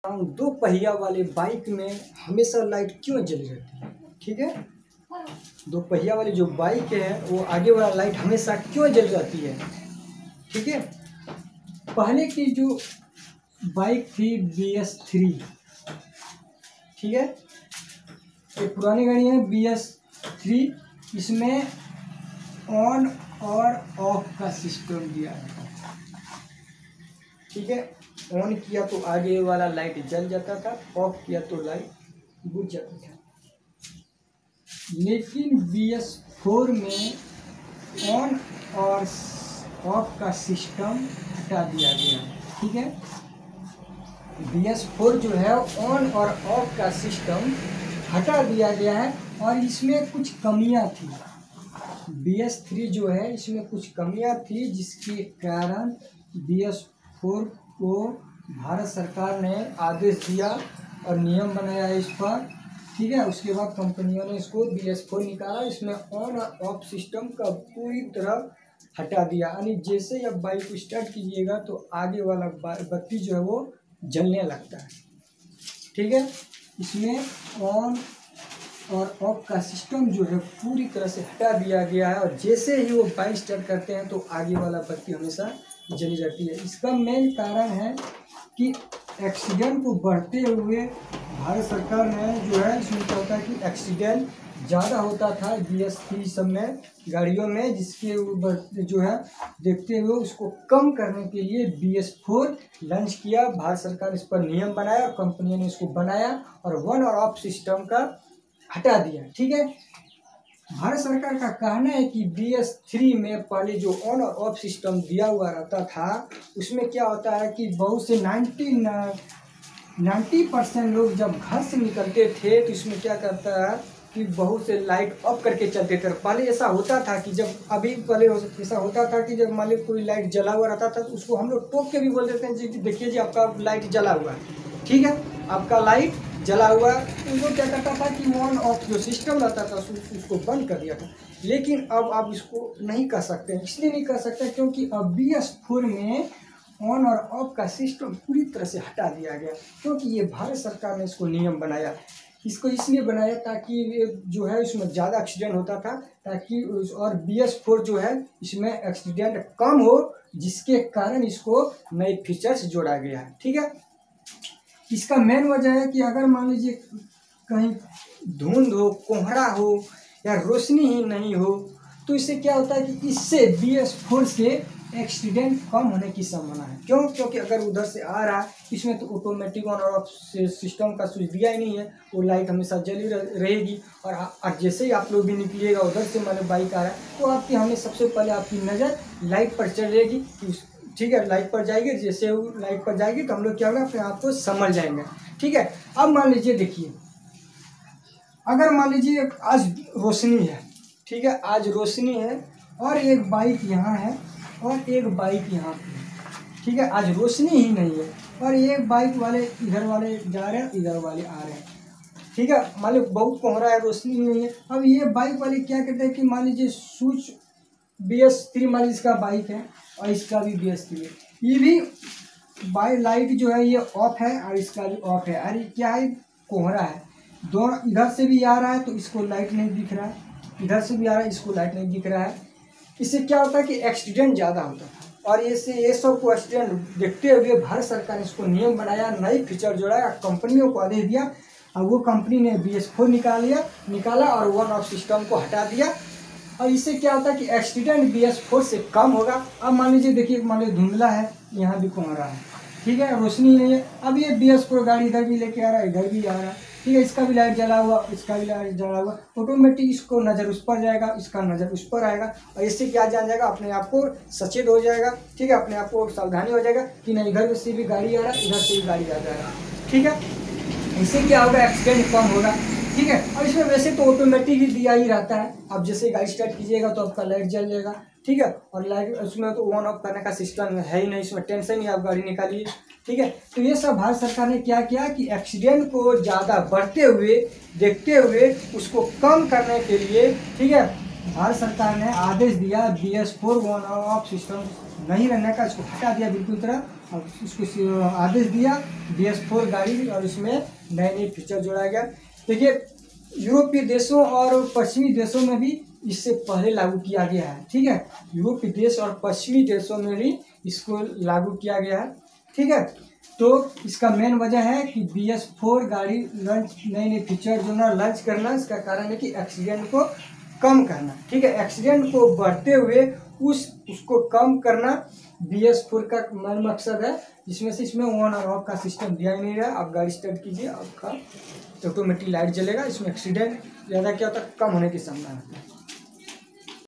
दो पहिया वाले बाइक में हमेशा लाइट क्यों जली रहती है। ठीक है, दो पहिया वाली जो बाइक है वो आगे वाला लाइट हमेशा क्यों जल जाती है। ठीक है, पहले की जो बाइक थी BS3, ठीक है, ये पुरानी गाड़ी है BS3, इसमें ऑन और ऑफ का सिस्टम दिया है। ठीक है, ऑन किया तो आगे वाला लाइट जल जाता था, ऑफ किया तो लाइट बुझ जाता था। लेकिन BS4 में ऑन और ऑफ का सिस्टम हटा दिया गया है। ठीक है, BS4 जो है ऑन और ऑफ का सिस्टम हटा दिया गया है और इसमें कुछ कमियां थी। BS3 जो है इसमें कुछ कमियां थी, जिसके कारण BS4 को भारत सरकार ने आदेश दिया और नियम बनाया इस पर। ठीक है, उसके बाद कंपनियों ने इसको BS4 निकाला, इसमें ऑन और ऑफ सिस्टम का पूरी तरह हटा दिया। यानी जैसे ही आप बाइक को स्टार्ट कीजिएगा तो आगे वाला बत्ती जो है वो जलने लगता है। ठीक है, इसमें ऑन और ऑफ का सिस्टम जो है पूरी तरह से हटा दिया गया है और जैसे ही वो बाइक स्टार्ट करते हैं तो आगे वाला बत्ती हमेशा जली जाती है। इसका मेन कारण है कि एक्सीडेंट को बढ़ते हुए भारत सरकार ने जो है इसमें क्या होता है कि एक्सीडेंट ज़्यादा होता था BS3 सब में गाड़ियों में, जिसके जो है देखते हुए उसको कम करने के लिए BS4 लॉन्च किया। भारत सरकार इस पर नियम बनाया, कंपनियों ने इसको बनाया और ऑन और ऑफ सिस्टम का हटा दिया। ठीक है, भारत सरकार का कहना है कि BS3 में पहले जो ऑन और ऑफ सिस्टम दिया हुआ रहता था उसमें क्या होता है कि बहुत से 90% लोग जब घर से निकलते थे तो इसमें क्या करता है कि बहुत से लाइट ऑफ करके चलते थे। पहले ऐसा होता था कि जब पहले ऐसा होता था कि जब मान लो कोई लाइट जला हुआ रहता था तो उसको हम लोग टोक के भी बोल देते हैं जी देखिए जी आपका लाइट जला हुआ है। ठीक है, आपका लाइट जला हुआ है, तो वो क्या करता था कि ऑन ऑफ जो सिस्टम रहता था उसको बंद कर दिया था। लेकिन अब आप इसको नहीं कर सकते, इसलिए नहीं कर सकते क्योंकि अब BS4 में ऑन और ऑफ का सिस्टम पूरी तरह से हटा दिया गया, क्योंकि ये भारत सरकार ने इसको नियम बनाया। इसको इसलिए बनाया ताकि जो है इसमें ज़्यादा एक्सीडेंट होता था, ताकि और BS4 जो है इसमें एक्सीडेंट कम हो, जिसके कारण इसको नए फीचर्स जोड़ा गया है। ठीक है, इसका मेन वजह है कि अगर मान लीजिए कहीं धुंध हो, कोहरा हो या रोशनी ही नहीं हो तो इससे क्या होता है कि इससे BS4 से एक्सीडेंट कम होने की संभावना है। क्यों? क्योंकि अगर उधर से आ रहा है इसमें तो ऑटोमेटिक ऑन और ऑफ सिस्टम का स्विच दिया ही नहीं है, वो लाइट हमेशा जली रहेगी और जैसे ही आप लोग भी निकलिएगा उधर से मतलब बाइक आ रहा है तो आपकी हमें सबसे पहले आपकी नज़र लाइट पर चलेगी। ठीक है, लाइट पर जाएगी, जैसे वो लाइट पर जाएगी तो हम लोग क्या होगा अपने आप को समझ जाएंगे। ठीक है, अब मान लीजिए देखिए, अगर मान लीजिए आज रोशनी है, ठीक है, आज रोशनी है और एक बाइक यहाँ है और एक बाइक यहाँ पे। ठीक है, आज रोशनी ही नहीं है और एक बाइक वाले इधर वाले जा रहे हैं, इधर वाले आ रहे हैं। ठीक है, मान लीजिए बहुत कोहरा है, रोशनी ही नहीं है। अब ये बाइक वाले क्या करते हैं कि मान लीजिए स्विच BS3 मान लीजिए इसका बाइक है और इसका भी BS3 है, ये भी बाइक लाइट जो है ये ऑफ है और इसका भी ऑफ है। अरे क्या है, कोहरा है, दोनों इधर से भी आ रहा है तो इसको लाइट नहीं दिख रहा है, इधर से भी आ रहा है इसको लाइट नहीं दिख रहा है। इससे क्या होता है कि एक्सीडेंट ज़्यादा होता है और ये सब को एक्सीडेंट देखते हुए भारत सरकार ने इसको नियम बनाया, नई फीचर जोड़ा, कंपनियों को आदेश दिया और वो कंपनी ने BS4 निकाला और ऑन ऑफ सिस्टम को हटा दिया। और इससे क्या होता है कि एक्सीडेंट BS4 से कम होगा। अब मान लीजिए देखिए, मान लीजिए धुंधला है, यहाँ भी कोहरा है, ठीक है, रोशनी नहीं है। अब ये BS4 गाड़ी इधर भी लेके आ रहा है, इधर भी आ रहा है, ठीक है, इसका भी लाइट जला हुआ, इसका भी लाइट जला हुआ, ऑटोमेटिक इसको नज़र उस पर जाएगा, इसका नज़र उस पर आएगा और इससे क्या जान जाएगा, अपने आप को सचेत हो जाएगा। ठीक है, अपने आप को सावधानी हो जाएगा कि नहीं इधर से भी गाड़ी आ रहा है, इधर से भी गाड़ी आ जाएगा। ठीक है, इससे क्या होगा, एक्सीडेंट कम होगा। ठीक है, और इसमें वैसे तो ऑटोमेटिक ही दिया ही रहता है, अब जैसे गाड़ी स्टार्ट कीजिएगा तो आपका लाइट जल जाएगा। ठीक है, और लाइट उसमें तो ऑन ऑफ करने का सिस्टम है ही नहीं, इसमें टेंशन ही, आप गाड़ी निकालिए। ठीक है, तो ये सब भारत सरकार ने क्या किया कि एक्सीडेंट को ज़्यादा बढ़ते हुए देखते हुए उसको कम करने के लिए, ठीक है, भारत सरकार ने आदेश दिया BS4 ऑन ऑफ सिस्टम नहीं रहने का, इसको हटा दिया बिल्कुल तरह। और इसको आदेश दिया BS4 गाड़ी, और इसमें नए नए फीचर जोड़ा गया। देखिए यूरोपीय देशों और पश्चिमी देशों में भी इससे पहले लागू किया गया है, ठीक है। यूरोपीय देश और पश्चिमी देशों में भी इसको लागू किया गया है, ठीक है। तो इसका मेन वजह है कि BS4 गाड़ी लॉन्च, नए नए फीचर जो ना लॉन्च करना, इसका कारण है कि एक्सीडेंट को कम करना, ठीक है। एक्सीडेंट को बढ़ते हुए उसको कम करना BS4 का मेन मकसद है, जिसमें से इसमें ऑन और ऑफ का सिस्टम दिया ही नहीं रहा। आप गाड़ी स्टार्ट कीजिए, आपका ऑटोमेटिक लाइट जलेगा। इसमें एक्सीडेंट ज़्यादा क्या होता है, कम होने की संभावना है।